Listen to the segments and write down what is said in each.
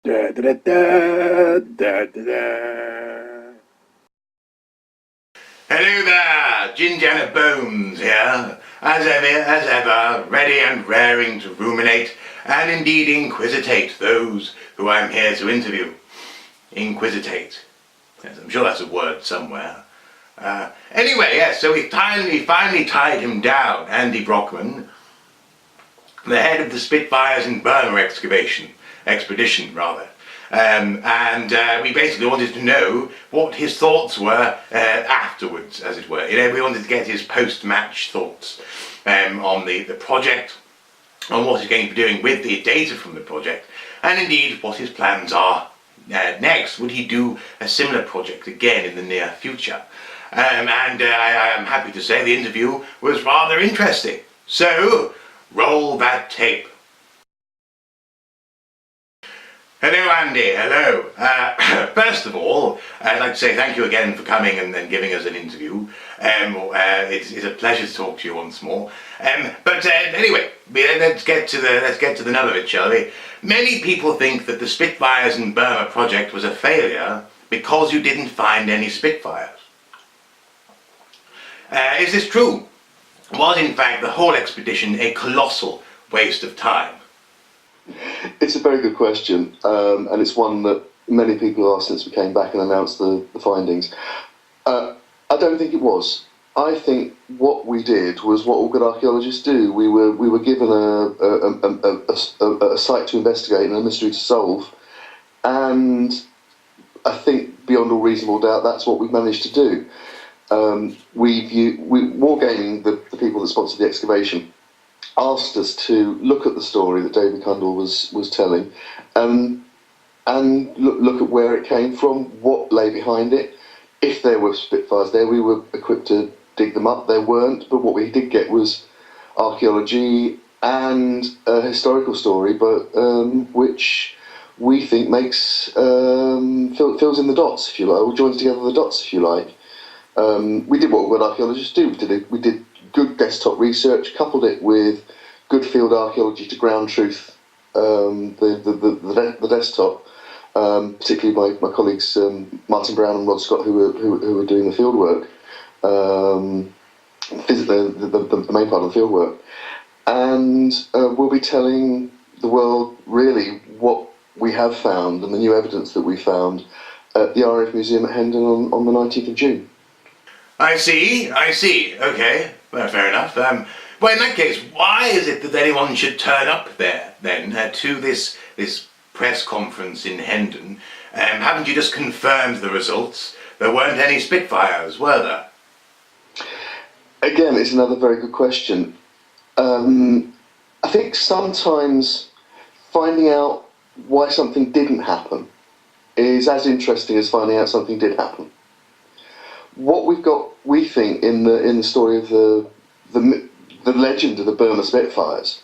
Da, da, da, da, da, da, da. Hello there, Gindiana Bones here, as ever, ready and raring to ruminate and indeed inquisitate those who I'm here to interview. Inquisitate. Yes, I'm sure that's a word somewhere. Anyway, yes, so we finally tied him down, Andy Brockman, the head of the Spitfires in Burma expedition. We basically wanted to know what his thoughts were afterwards, as it were. We wanted to get his post-match thoughts on the project, on what he's going to be doing with the data from the project, and indeed what his plans are next. Would he do a similar project again in the near future? I am happy to say the interview was rather interesting. So, roll that tape. Hello Andy, hello. First of all, I'd like to say thank you again for coming and giving us an interview. It's a pleasure to talk to you once more. Anyway, let's get to the nub of it, shall we? Many people think that the Spitfires in Burma project was a failure because you didn't find any Spitfires. Is this true? Was in fact the whole expedition a colossal waste of time? It's a very good question, and it's one that many people asked since we came back and announced the findings. I don't think it was. I think what we did was what all good archaeologists do. We were given a site to investigate and a mystery to solve, and I think beyond all reasonable doubt that's what we've managed to do. Wargaming, the people that sponsored the excavation, asked us to look at the story that David Cundall was telling, and look at where it came from, what lay behind it. If there were Spitfires there, we were equipped to dig them up. There weren't, but what we did get was archaeology and a historical story, but which we think makes fills in the dots, if you like, or joins together the dots, if you like. We did what good archaeologists do. We did good desktop research, coupled it with good field archaeology to ground truth the desktop. Particularly my colleagues Martin Brown and Rod Scott, who were doing the field work, the main part of the field work, and we'll be telling the world really what we have found and the new evidence that we found at the RAF Museum at Hendon on the 19th of June. I see. Okay, well, fair enough. Well, in that case, why is it that anyone should turn up there then to this press conference in Hendon? Haven't you just confirmed the results? There weren't any Spitfires, were there? Again, it's another very good question. I think sometimes finding out why something didn't happen is as interesting as finding out something did happen. What we've got, we think, in the story of the legend of the Burma Spitfires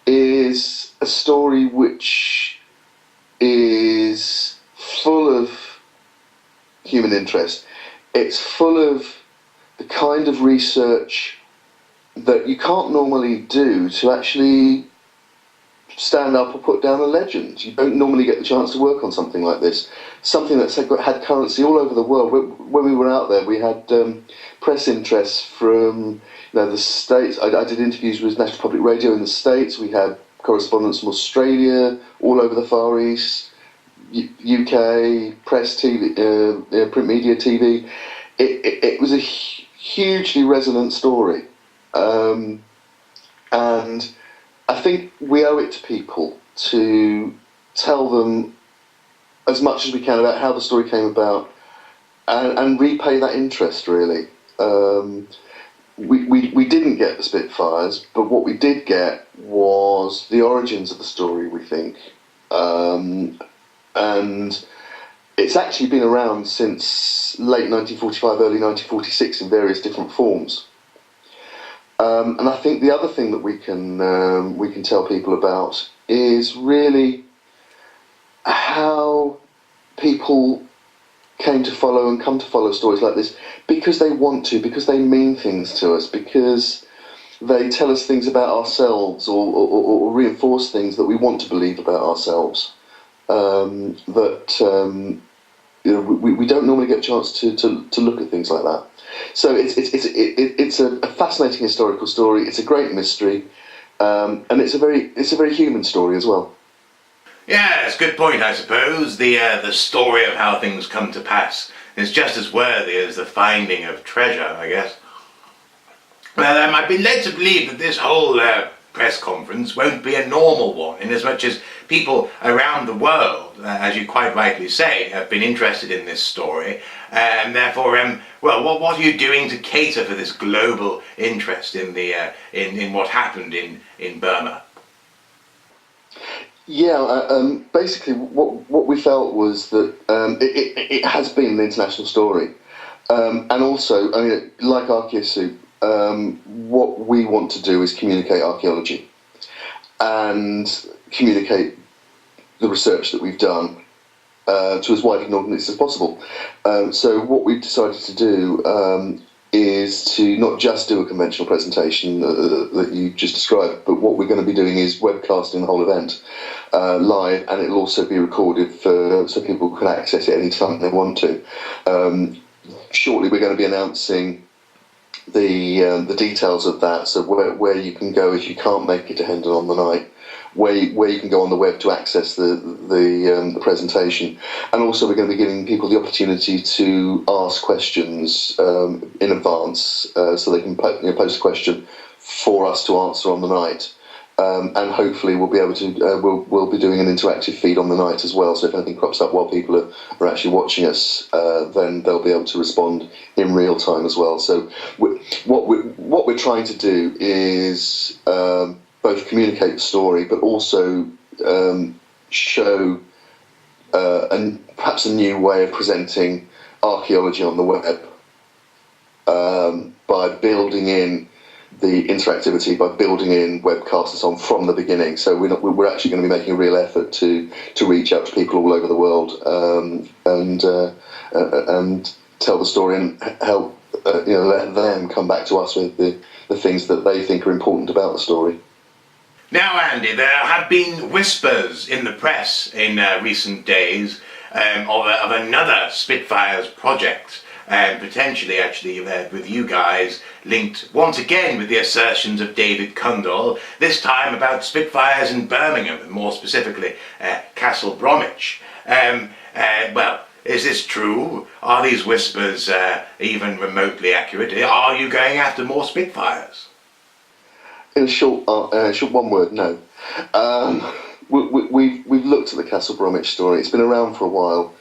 is a story which is full of human interest. It's full of the kind of research that you can't normally do to actually stand up or put down a legend. You don't normally get the chance to work on something like this. Something that's had currency all over the world. When we were out there, we had press interests from the States. I did interviews with National Public Radio in the States. We had correspondents from Australia, all over the Far East, UK, press TV, print media, TV. It was a hugely resonant story. And I think we owe it to people to tell them as much as we can about how the story came about and repay that interest, really. We didn't get the Spitfires, but what we did get was the origins of the story, we think. And it's actually been around since late 1945, early 1946 in various different forms. And I think the other thing that we can tell people about is really how people came to follow and come to follow stories like this because they want to, because they mean things to us, because they tell us things about ourselves or reinforce things that we want to believe about ourselves. that we don't normally get a chance to look at things like that. So it's a fascinating historical story. It's a great mystery, and it's a very human story as well. Yeah, it's a good point, I suppose. The story of how things come to pass is just as worthy as the finding of treasure, I guess. Well, I've been led to believe that this whole press conference won't be a normal one, inasmuch as people around the world, as you quite rightly say, have been interested in this story, and therefore, well, what are you doing to cater for this global interest in in what happened in Burma? Yeah, basically, what we felt was that it has been an international story, and also, I mean, like Archaeosoup, what we want to do is communicate archaeology and communicate the research that we've done to as wide an audience as possible. So what we've decided to do is to not just do a conventional presentation that you just described, but what we're going to be doing is webcasting the whole event live, and it'll also be recorded so people can access it anytime they want to. Shortly we're going to be announcing the details of that, so where you can go if you can't make it to Hendon on the night, where you can go on the web to access the presentation, and also we're going to be giving people the opportunity to ask questions in advance, so they can post a question for us to answer on the night, and hopefully we'll be able to we'll be doing an interactive feed on the night as well. So if anything crops up while people are actually watching us, then they'll be able to respond in real time as well. So what we're trying to do is both communicate the story, but also show perhaps a new way of presenting archaeology on the web, by building in the interactivity, by building in webcasts and so on from the beginning. So we're actually going to be making a real effort to reach out to people all over the world, and tell the story and help let them come back to us with the things that they think are important about the story. Now, Andy, there have been whispers in the press in recent days of another Spitfires project, potentially actually with you guys linked once again with the assertions of David Cundall, this time about Spitfires in Birmingham, and more specifically Castle Bromwich. Well, is this true? Are these whispers even remotely accurate? Are you going after more Spitfires? In a short one word, no. We've looked at the Castle Bromwich story. It's been around for a while.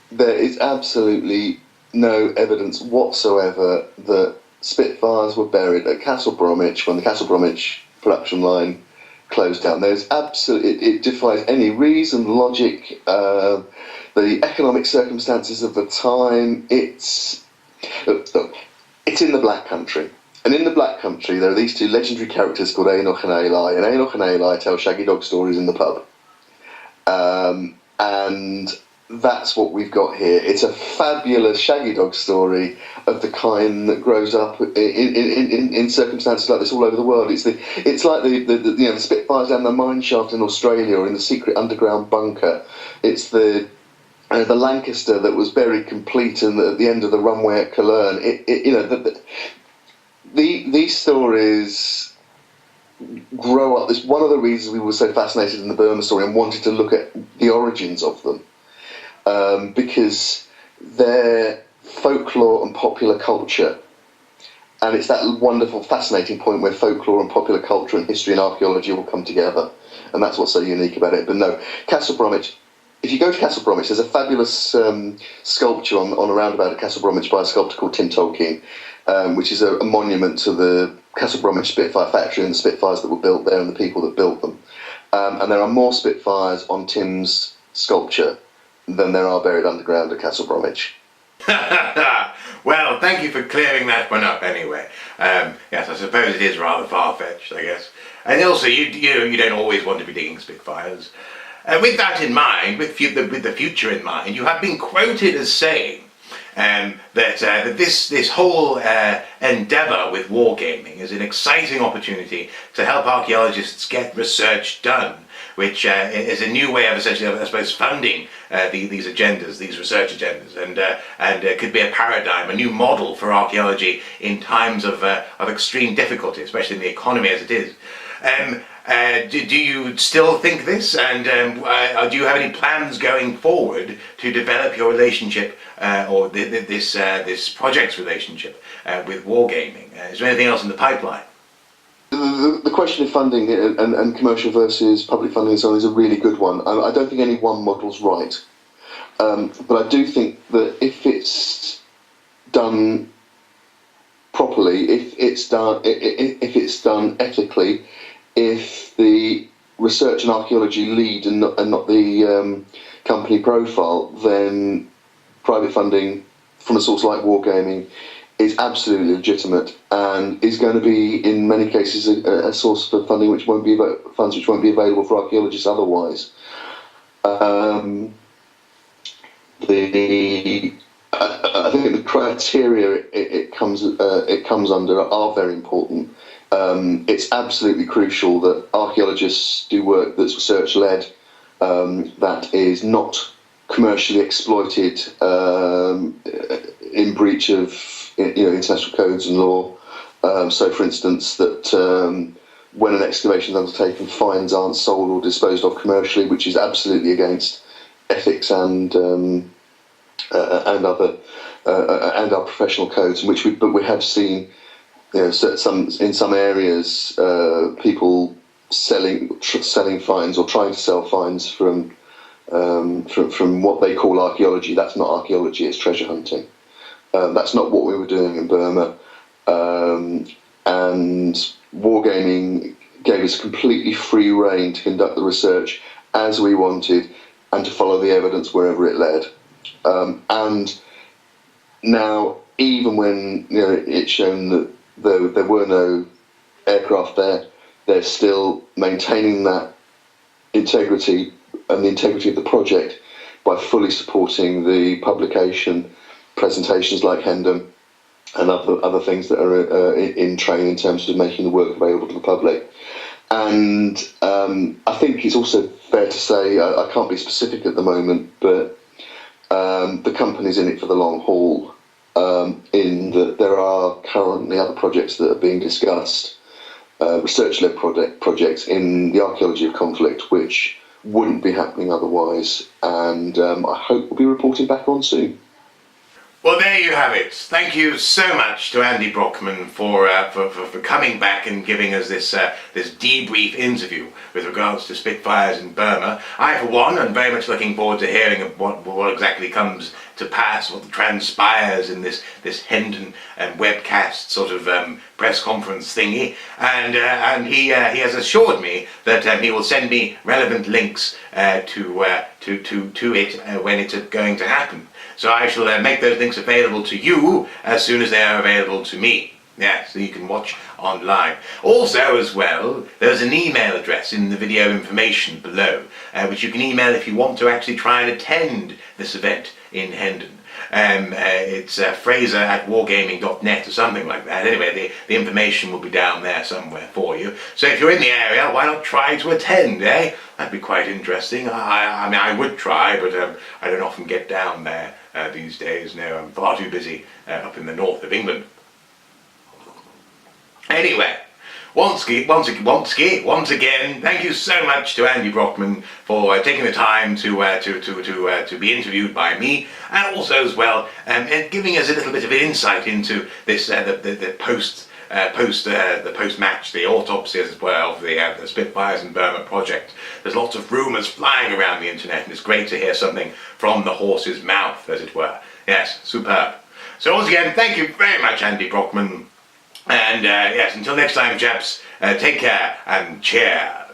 There is absolutely no evidence whatsoever that Spitfires were buried at Castle Bromwich when the Castle Bromwich production line closed down. There's it defies any reason, logic, the economic circumstances of the time. It's in the Black Country. And in the Black Country, there are these two legendary characters called Enoch and Eli, and Enoch and Eli tell shaggy dog stories in the pub. And that's what we've got here. It's a fabulous shaggy dog story of the kind that grows up in circumstances like this all over the world. It's like the Spitfires down the mine shaft in Australia, or in the secret underground bunker. It's the Lancaster that was buried complete at the end of the runway at Cologne. These stories grow up. This one of the reasons we were so fascinated in the Burma story and wanted to look at the origins of them, because they're folklore and popular culture, and it's that wonderful, fascinating point where folklore and popular culture and history and archaeology all come together, and that's what's so unique about it. But no, Castle Bromwich. If you go to Castle Bromwich, there's a fabulous sculpture on a roundabout at Castle Bromwich by a sculptor called Tim Tolkien, which is a monument to the Castle Bromwich Spitfire factory and the Spitfires that were built there and the people that built them. And there are more Spitfires on Tim's sculpture than there are buried underground at Castle Bromwich. Well, thank you for clearing that one up anyway. Yes, I suppose it is rather far-fetched, I guess. And also, you don't always want to be digging Spitfires. With that in mind, with the future in mind, you have been quoted as saying that this whole endeavour with wargaming is an exciting opportunity to help archaeologists get research done. which is a new way of essentially, I suppose, funding these agendas, these research agendas, and it could be a paradigm, a new model for archaeology in times of extreme difficulty, especially in the economy as it is. Do you still think this, and do you have any plans going forward to develop your relationship or this project's relationship with wargaming? Is there anything else in the pipeline? The question of funding and commercial versus public funding and so on is a really good one. I don't think any one model's right, but I do think that if it's done properly, if it's done ethically, if the research and archaeology lead and not the company profile, then private funding from a source like wargaming is absolutely legitimate and is going to be, in many cases, a source for funding which won't be available for archaeologists otherwise. I think the criteria it comes under are very important. It's absolutely crucial that archaeologists do work that's research-led, that is not commercially exploited in breach of international codes and law. So, for instance, that when an excavation is undertaken, finds aren't sold or disposed of commercially, which is absolutely against ethics and our professional codes, in which we have seen, in some areas, people selling finds or trying to sell finds from what they call archaeology. That's not archaeology; it's treasure hunting. That's not what we were doing in Burma, and wargaming gave us completely free rein to conduct the research as we wanted and to follow the evidence wherever it led. And now, even when it's shown that though there were no aircraft there, they're still maintaining that integrity and the integrity of the project by fully supporting the publication, presentations like Hendon and other things that are in train in terms of making the work available to the public. And I think it's also fair to say, I can't be specific at the moment, but the company's in it for the long haul, in that there are currently other projects that are being discussed, research-led projects in the archaeology of conflict, which wouldn't be happening otherwise, and I hope we'll be reporting back on soon. Well, there you have it. Thank you so much to Andy Brockman for coming back and giving us this debrief interview with regards to Spitfires in Burma. I, for one, am very much looking forward to hearing of what exactly comes to pass, what transpires in this Hendon webcast sort of press conference thingy, and he has assured me that he will send me relevant links to it when it's going to happen. So I shall make those links available to you as soon as they are available to me. Yeah, so you can watch online. Also, as well, there's an email address in the video information below, which you can email if you want to actually try and attend this event in Hendon. It's fraser@wargaming.net or something like that. Anyway, the information will be down there somewhere for you. So if you're in the area, why not try to attend, eh? That'd be quite interesting. I mean, I would try, but I don't often get down there these days. No, I'm far too busy up in the north of England. Anyway, once again, thank you so much to Andy Brockman for taking the time to be interviewed by me, and also as well and giving us a little bit of an insight into this the post-match, the autopsy as well of the Spitfires and Burma project. There's lots of rumours flying around the internet, and it's great to hear something from the horse's mouth, as it were. Yes, superb. So once again, thank you very much, Andy Brockman. And yes, until next time, chaps, take care and cheers.